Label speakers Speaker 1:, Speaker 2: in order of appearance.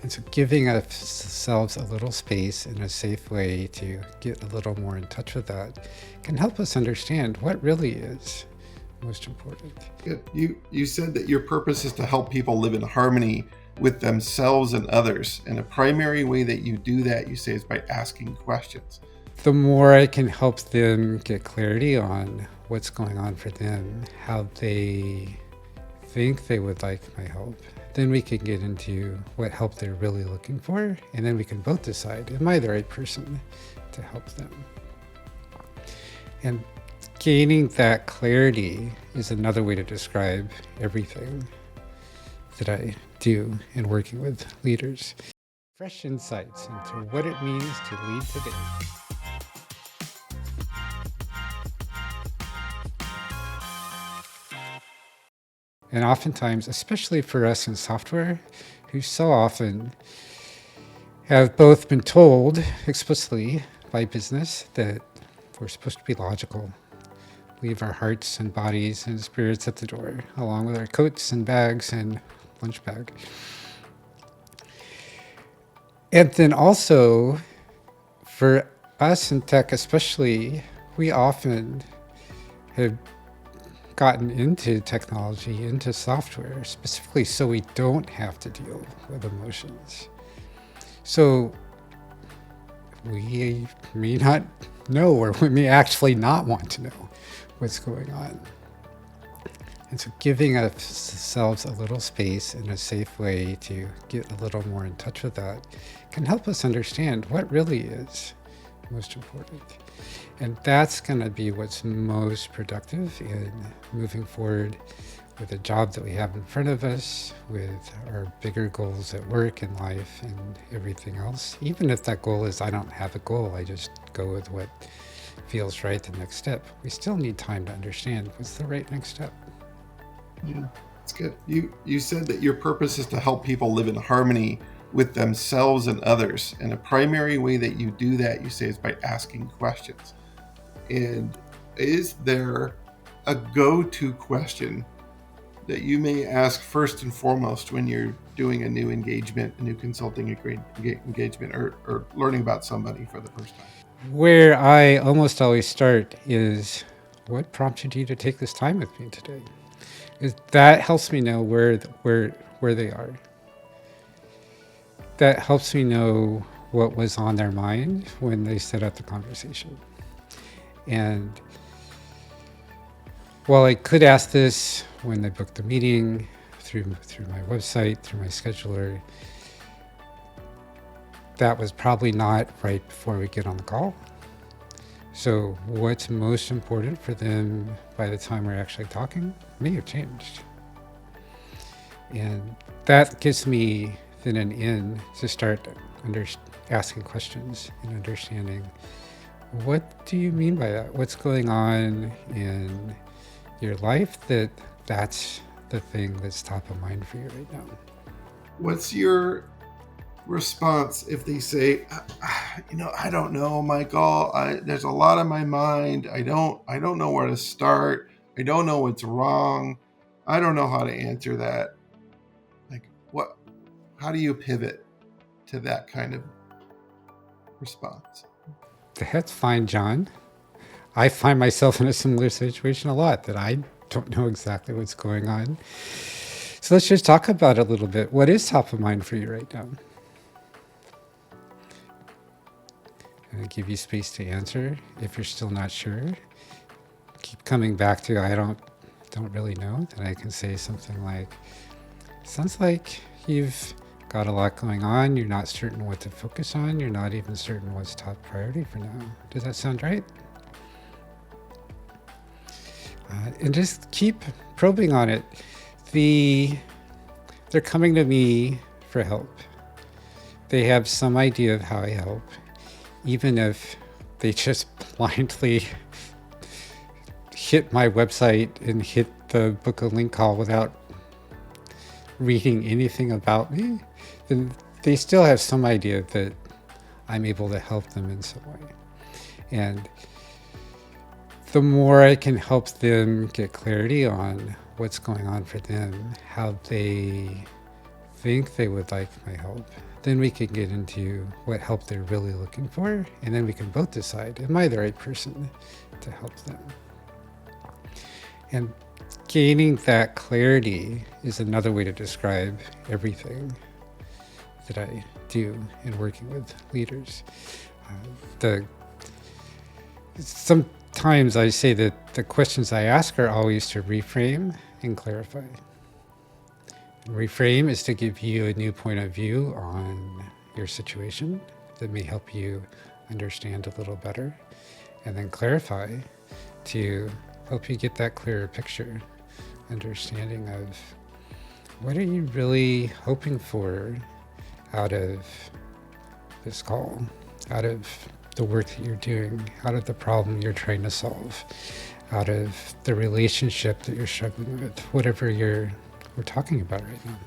Speaker 1: And so giving ourselves a little space in a safe way to get a little more in touch with that can help us understand what really is most important.
Speaker 2: Good. You said that your purpose is to help people live in harmony with themselves and others. And a primary way that you do that, you say, is by asking questions.
Speaker 1: The more I can help them get clarity on what's going on for them, how they think they would like my help, then we can get into what help they're really looking for, and then we can both decide, am I the right person to help them? And gaining that clarity is another way to describe everything that I do in working with leaders. Fresh insights into what it means to lead today. And oftentimes, especially for us in software, who so often have both been told explicitly by business that we're supposed to be logical, leave our hearts and bodies and spirits at the door, along with our coats and bags and lunch bag. And then also, for us in tech especially, we often have gotten into technology, into software, specifically so we don't have to deal with emotions. So we may not know, or we may actually not want to know what's going on. And so giving ourselves a little space in a safe way to get a little more in touch with that can help us understand what really is most important. And that's going to be what's most productive in moving forward with the job that we have in front of us, with our bigger goals at work and life and everything else. Even if that goal is, I don't have a goal, I just go with what feels right the next step. We still need time to understand what's the right next step.
Speaker 2: Yeah, that's good. You said that your purpose is to help people live in harmony with themselves and others. And a primary way that you do that, you say, is by asking questions. And is there a go-to question that you may ask first and foremost when you're doing a new engagement, a new consulting engagement, or learning about somebody for the first time?
Speaker 1: Where I almost always start is, what prompted you to take this time with me today? That helps me know where they are. That helps me know what was on their mind when they set up the conversation. And while I could ask this when they booked the meeting through my website, through my scheduler, that was probably not right before we get on the call. So what's most important for them by the time we're actually talking may have changed. And that gives me then an in to start asking questions and understanding, what do you mean by that? What's going on in your life that's the thing that's top of mind for you right now?
Speaker 2: What's your response if they say, I don't know, Michael, there's a lot on my mind. I don't know where to start. I don't know what's wrong. I don't know how to answer that. Like, how do you pivot to that kind of response?
Speaker 1: That's fine, John. I find myself in a similar situation a lot, that I don't know exactly what's going on. So let's just talk about it a little bit. What is top of mind for you right now? And I give you space to answer. If you're still not sure, keep coming back to, I don't really know. Then I can say something like, sounds like you've got a lot going on. You're not certain what to focus on. You're not even certain what's top priority for now. Does that sound right? And just keep probing on it. They're coming to me for help. They have some idea of how I help, even if they just blindly hit my website and hit the book a link call without reading anything about me. Then they still have some idea that I'm able to help them in some way. And the more I can help them get clarity on what's going on for them, how they think they would like my help, then we can get into what help they're really looking for, and then we can both decide, am I the right person to help them? And gaining that clarity is another way to describe everything that I do in working with leaders. Sometimes I say that the questions I ask are always to reframe and clarify. Reframe is to give you a new point of view on your situation that may help you understand a little better. And then clarify to help you get that clearer picture, understanding of what are you really hoping for out of this call, out of the work that you're doing, out of the problem you're trying to solve, out of the relationship that you're struggling with, whatever we're talking about right now.